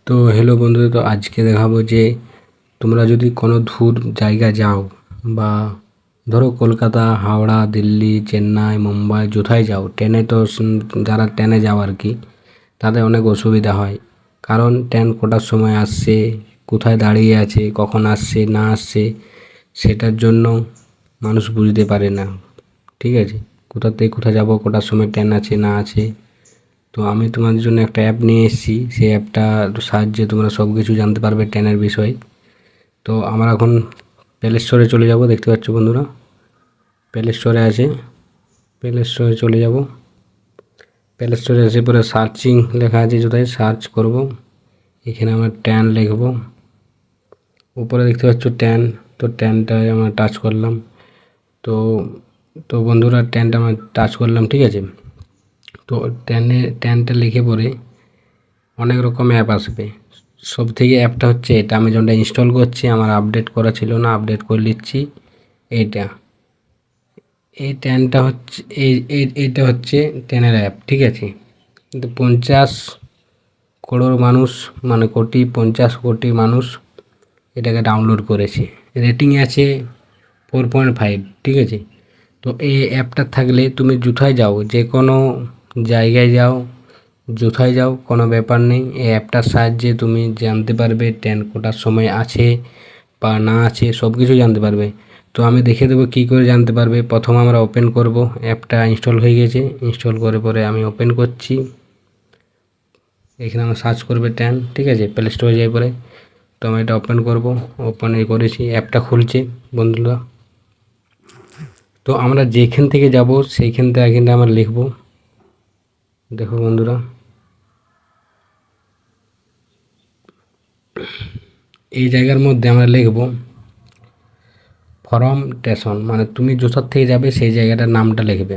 তো হ্যালো বন্ধুরা, তো আজকে দেখাবো যে তোমরা যদি কোনো দূর জায়গা যাও বা ধরো কলকাতা, হাওড়া, দিল্লি, চেন্নাই, মুম্বাই কোথায় যাও ট্রেনে, তো যারা ট্রেনে যাও আর কি, তাদের অনেক অসুবিধা হয়। কারণ ট্রেন কটার সময় আসছে, কোথায় দাঁড়িয়ে আছে, কখন আসছে না আসছে, সেটার জন্য মানুষ বুঝতে পারে না। ঠিক আছে, কোথা থেকে কোথায় যাবো, কটার সময় ট্রেন আছে না আছে। তো আমি তোমাদের জন্য একটা অ্যাপ নিয়ে এসেছি, সেই অ্যাপটার সাহায্যে তোমরা সব কিছু জানতে পারবে ট্রেনের বিষয়। তো আমরা এখন প্লে স্টোরে চলে যাব, দেখতে পাচ্ছ বন্ধুরা প্লে স্টোরে আছে। প্লে স্টোরে চলে যাব, প্লে স্টোরে এসে পরে সার্চিং লেখা আছে, যেটাই সার্চ করব। এখানে আমরা ট্রেন লিখব, উপরে দেখতে পাচ্ছ ট্রেন। তো ট্রেনটায় আমরা টাচ করলাম। তো তো বন্ধুরা ট্রেনটা আমরা টাচ করলাম, ঠিক আছে। তো ট্রেনটা লিখে পরে অনেক রকম অ্যাপ আসবে। সব থেকে অ্যাপটা হচ্ছে এটা, আমি যেটা ইনস্টল করছি, আমার আপডেট করা ছিল না, আপডেট করে নিচ্ছি। এইটা এই ট্রেনটা হচ্ছে এইটা হচ্ছে ট্রেনের অ্যাপ, ঠিক আছে। কিন্তু 50 করোড় মানুষ, মানে 50 কোটি মানুষ এটাকে ডাউনলোড করেছে। রেটিং আছে 4.5, ঠিক আছে। তো এই অ্যাপটা থাকলে তুমি কোথায় যাও, যে কোনো জায়গায় যাও, কোথায় যাও কোনো ব্যাপার নেই। এই অ্যাপটার সাহায্যে তুমি জানতে পারবে ট্রেন কটার সময় আছে বা না আছে, সব কিছু জানতে পারবে। তো আমি দেখিয়ে দেবো কী করে জানতে পারবে। প্রথম আমরা ওপেন করব, অ্যাপটা ইনস্টল হয়ে গেছে। ইনস্টল করে পরে আমি ওপেন করছি। এখানে আমরা সার্চ করবে ট্রেন, ঠিক আছে, প্লে স্টোরে যাই পরে। তো আমি এটা ওপেন করব, ওপেন করেছি, অ্যাপটা খুলছে বন্ধুরা। তো আমরা যেখান থেকে যাব সেইখান থেকে কিন্তু আমরা লিখব, দেখো বন্ধুরা। এই জায়গার মধ্যে আমরা লিখব ফরম স্টেশন, মানে তুমি কোথার থেকে যাবে সেই জায়গাটার নামটা লিখবে।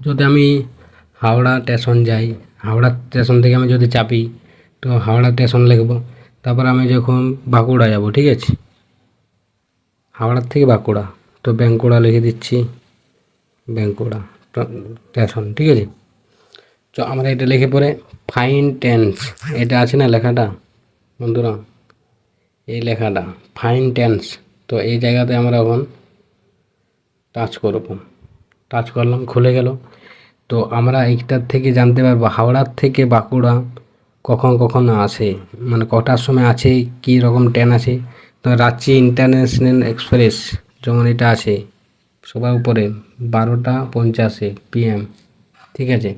যদি আমি হাওড়া স্টেশন যাই, হাওড়া স্টেশন থেকে আমি যদি চাপি, তো হাওড়া স্টেশন লিখব। তারপর আমি যখন বাঁকুড়া যাব, ঠিক আছে, হাওড়ার থেকে বাঁকুড়া, তো বাঁকুড়া লিখে দিচ্ছি, বাঁকুড়া স্টেশন, ঠিক আছে। তো আমরা এটা লিখে পরে ফাইন টেন্স, এটা আছে না লেখাটা বন্ধুরা, এই লেখাটা ফাইন টেন্স। তো এই জায়গাতে আমরা এখন টাচ করব, টাচ করলাম, খুলে গেল। তো আমরা এইটার থেকে জানতে পারবো হাওড়ার থেকে বাঁকুড়া কখন কখন আসে, মানে কটার সময় আছে, কী রকম ট্রেন আছে। তো রাঁচি ইন্টারন্যাশনাল এক্সপ্রেস যেমন এটা আছে সবার উপরে 12টা 50-এ PM, ঠিক আছে,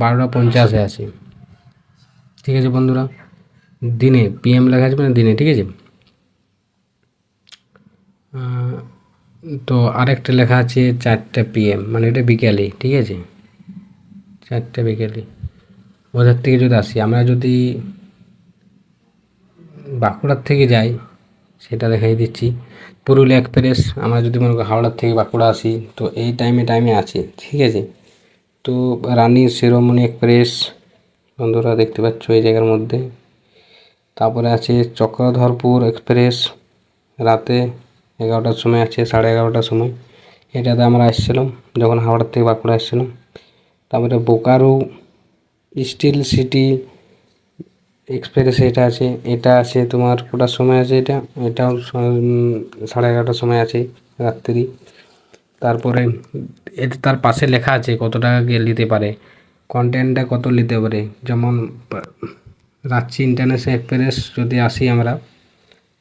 12টা 50-এ আছে, ঠিক আছে বন্ধুরা। দিনে PM লেখা আছে, মানে দিনে, ঠিক আছে। তো আরেকটা লেখা আছে 4টা PM, মানে এটা বিকেলে, ঠিক আছে, 4টা বিকেলে। ওদের থেকে যদি আসি, আমরা যদি বাঁকুড়ার থেকে যাই সেটা দেখাই দিচ্ছি। পুরুলিয়া এক্সপ্রেস, আমরা যদি মনে করি হাওড়ার থেকে বাঁকুড়া আসি, তো এই টাইমে আছে, ঠিক আছে। তো রানী শিরোমণি এক্সপ্রেস বন্ধুরা দেখতে পাচ্ছ এই জায়গার মধ্যে। তারপরে আছে চক্রধরপুর এক্সপ্রেস, রাতে 11টার সময় আছে, 11:30টার সময়। এটাতে আমরা আসছিলাম যখন হাওড়ার থেকে বাঁকুড়া আসছিলাম। তারপরে বোকারো স্টিল সিটি এক্সপ্রেস, এটা আছে, এটা আছে তোমার কটার সময় আছে, এটাও 11:30টার সময় আছে রাত্রি। তারপরে এটা তার পাশে লেখা আছে কত টাকা নিতে পারে, কন্টেন্টটা কত নিতে পারে। যেমন রাঁচি ইন্টারন্যাশনাল এক্সপ্রেস যদি আসি আমরা,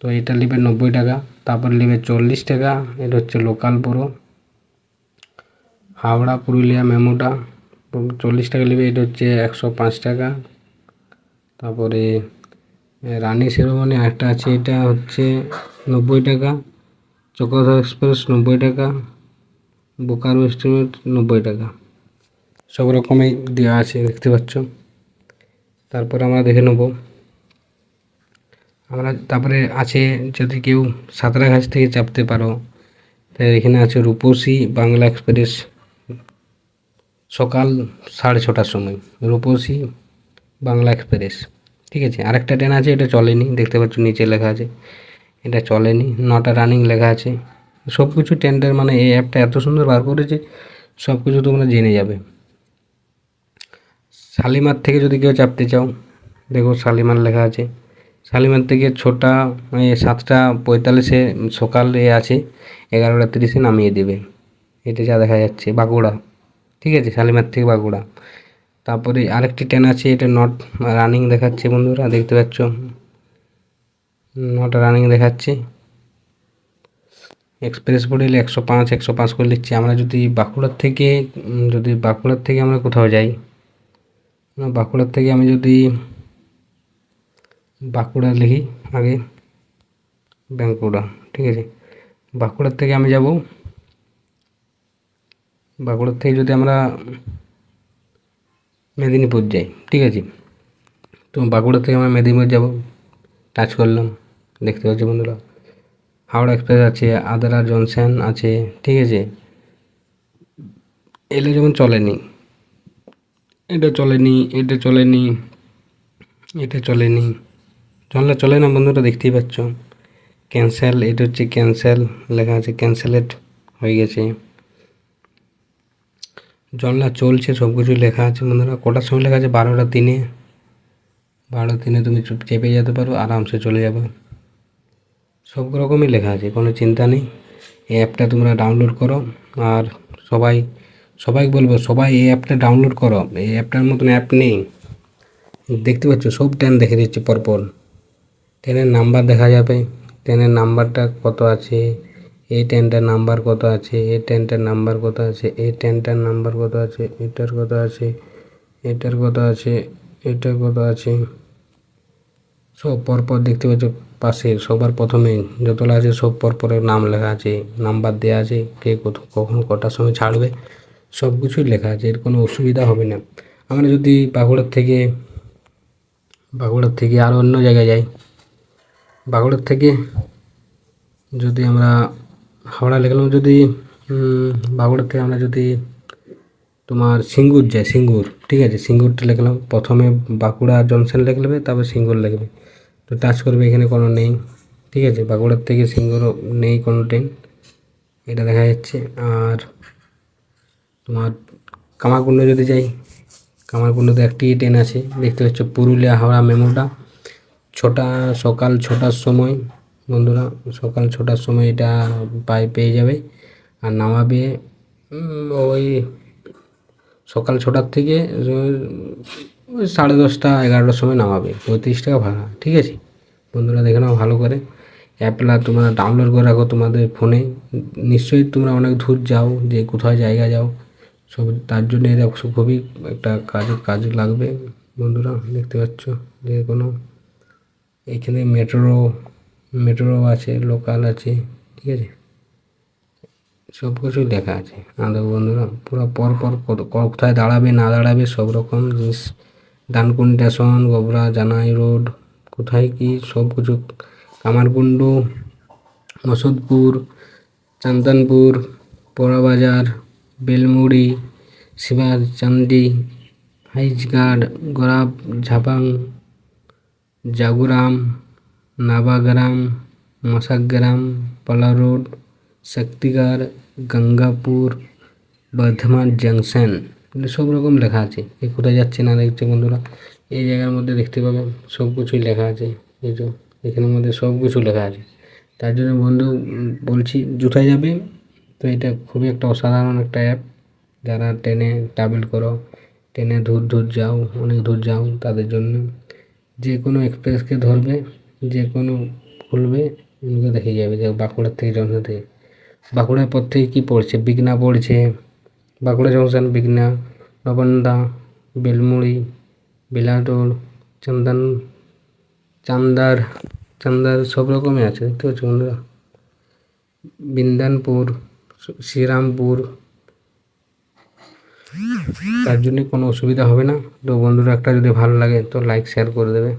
তো এটা নেবে 90 টাকা, তারপর নেবে 40 টাকা, এটা হচ্ছে লোকাল পুরো। হাওড়া পুরুলিয়া মেমোটা 40 টাকা নেবে, এটা হচ্ছে 105 টাকা। তারপরে রানী শিরোমণি একটা আছে, এটা হচ্ছে 90 টাকা। চক্রধর এক্সপ্রেস 90 টাকা, বোকারো এস্টিমেট 90 টাকা। সব রকমই দেওয়া আছে দেখতে পাচ্ছ। তারপর আমরা দেখে নেব, আমরা তারপরে আছে যদি কেউ সাঁতরাগাছি থেকে চাপতে পারো, তাই এখানে আছে রূপসী বাংলা এক্সপ্রেস, সকাল 6:30টার সময় রূপসী বাংলা এক্সপ্রেস, ঠিক আছে। আরেকটা ট্রেন আছে, এটা চলেনি, দেখতে পাচ্ছ নিচে লেখা আছে, এটা চলেনি, 9টা রানিং লেখা আছে। সব কিছু ট্রেনটার, মানে এই অ্যাপটা এত সুন্দর বার করেছে, সব কিছু তোমরা জেনে যাবে। শালিমার থেকে যদি কেউ চাপতে চাও, দেখো শালিমার লেখা আছে। শালিমার থেকে ছোটা 7:45 সকালে আছে, 11:30 নামিয়ে দেবে। এটা যা দেখা যাচ্ছে বাঁকুড়া, ঠিক আছে, শালিমার থেকে বাঁকুড়া। তারপরে আরেকটি ট্রেন আছে, এটা নট রানিং দেখাচ্ছে বন্ধুরা, দেখতে পাচ্ছ নট রানিং দেখাচ্ছে। এক্সপ্রেস বোর্ডে 105 করে দিচ্ছে। আমরা যদি বাঁকুড়ার থেকে আমরা কোথাও যাই, বাঁকুড়ার থেকে আমি যদি বাঁকুড়া লিখি আগে, বাঁকুড়া, ঠিক আছে। বাঁকুড়ার থেকে আমি যাব, বাঁকুড়ার থেকে যদি আমরা মেদিনীপুর যাই, ঠিক আছে, তো বাঁকুড়া থেকে আমরা মেদিনীপুর যাব, টাচ করলাম, দেখতে পাচ্ছি বন্ধুরা হাওড়া এক্সপ্রেস আছে, আদ্রা জংশন আছে, ঠিক আছে। এলে যেমন চলেনি, এটা চলেনি, এটা চলেনি, এটা চলেনি, চলে না বন্ধুরা, দেখতেই পাচ্ছ। ক্যান্সেল, এটা হচ্ছে ক্যান্সেল লেখা আছে, ক্যান্সেলেড হয়ে গেছে। জলনা চলছে, সব কিছু লেখা আছে বন্ধুরা। কটার সময় লেখা আছে? 12:03। 12:03 তুমি চুপ চেপে যেতে পারো, আরামসে চলে যাবে। সব রকমই লেখা আছে, কোনো চিন্তা নেই। এই অ্যাপটা তোমরা ডাউনলোড করো, আর সবাই বলবো, সবাই এই অ্যাপটা ডাউনলোড করো। এই অ্যাপটার মতন অ্যাপ নেই। দেখতে পাচ্ছ সব ট্রেন দেখে দিচ্ছে পরপর, ট্রেনের নাম্বার দেখা যাবে, ট্রেনের নাম্বারটা কত আছে, এই ট্রেনটার নাম্বার কত আছে, এই ট্রেনটার নাম্বার কত আছে, এই ট্রেনটার নাম্বার কত আছে, এটার কত আছে, এটার কত আছে, এটার কত আছে, সব পরপর দেখতে পাচ্ছ। পাশে সবার প্রথমে যতগুলো আছে সব পরপরের নাম লেখা আছে, নাম্বার দেওয়া আছে, কে কখন কটার সময় ছাড়বে, সব কিছুই লেখা আছে। এর কোনো অসুবিধা হবে না। আমরা যদি বাঁকুড়ার থেকে আরও অন্য জায়গায় যাই, বাঁকুড়ার থেকে যদি আমরা হাওড়া লিখলাম, যদি বাঁকুড়ার থেকে আমরা যদি তোমার সিঙ্গুর যাই, সিঙ্গুর, ঠিক আছে, সিঙ্গুরটা লিখলাম। প্রথমে বাঁকুড়া জংশন লিখে নেবে, তারপর সিঙ্গুর লিখবে, তো টাচ করবে, এখানে কোনো নেই, ঠিক আছে। বাঁকুড়ার থেকে সিঙ্গুরও নেই কোনো ট্রেন, এটা দেখা যাচ্ছে। আর তোমার কামারকুণ্ডে যদি যাই, কামারকুণ্ডতে একটি ট্রেন আছে, দেখতে পাচ্ছ, পুরুলিয়া হাওড়া মেমোটা। সকাল 6টার সময় বন্ধুরা, সকাল 6টার সময় এটা পেয়ে যাবে। আর নামাবে ওই সকাল 6টার থেকে ওই 10:30 11টার সময় নামাবে, 35 টাকা ভাড়া, ঠিক আছে বন্ধুরা। দেখে নাও ভালো করে, অ্যাপটা তোমরা ডাউনলোড করে রাখো তোমাদের ফোনে। নিশ্চয়ই তোমরা অনেক দূর যাও, যে কোথাও জায়গা যাও, সব তার জন্য এটা খুবই একটা কাজ লাগবে বন্ধুরা। দেখতে পাচ্ছ যে কোনো এখানে মেট্রো আছে, লোকাল আছে, ঠিক আছে, সব কিছুই লেখা আছে। আমাদের বন্ধুরা পুরো পরপর কোথায় দাঁড়াবে না দাঁড়াবে সব রকম জিনিস, ডানকুনি স্টেশন, গোবরা জানাই রোড, কোথায় কি সব কিছু, কামারকুণ্ড, মসুদপুর, চান্দনপুর, পোড়াবাজার, বেলমুড়ি, শিবাচান্দি, হাইজগাড়, গোরাপ ঝাপাং, জাগুরাম, নাবাগ্রাম, মশাগ্রাম, পালা রোড, শক্তিগড়, গঙ্গাপুর, বর্ধমান জংশন, সব রকম লেখা আছে। কোথায় যাচ্ছে না দেখছে বন্ধুরা, এই জায়গার মধ্যে দেখতে পাবেন সব কিছুই লেখা আছে। এই যে এখানের মধ্যে সব কিছু লেখা আছে। তার জন্য বন্ধু বলছি, কোথায় যাবে, তো এটা খুবই একটা অসাধারণ একটা অ্যাপ। যারা ট্রেনে ট্রাভেল করো, ট্রেনে দূর যাও, অনেক দূর যাও, তাদের জন্য যে কোনো এক্সপ্রেসকে ধরবে, যে কোনো খুলবে, এগুলো দেখে যাবে। যে বাঁকুড়ার থেকে জংশন থেকে, বাঁকুড়ার পর থেকে কী পড়ছে, বিঘ্না পড়ছে, বাঁকুড়া জংশন, বিঘ্না, নবান্না, বেলমুড়ি, বিলাটোর, চান্দার সব রকমই আছে, দেখতে পাচ্ছ বন্ধুরা। বিন্দানপুর, শ্রীরামপুর, তার জন্য কোনো অসুবিধা হবে না। তো বন্ধুরা একটা যদি ভালো লাগে তো লাইক শেয়ার করে দেবে।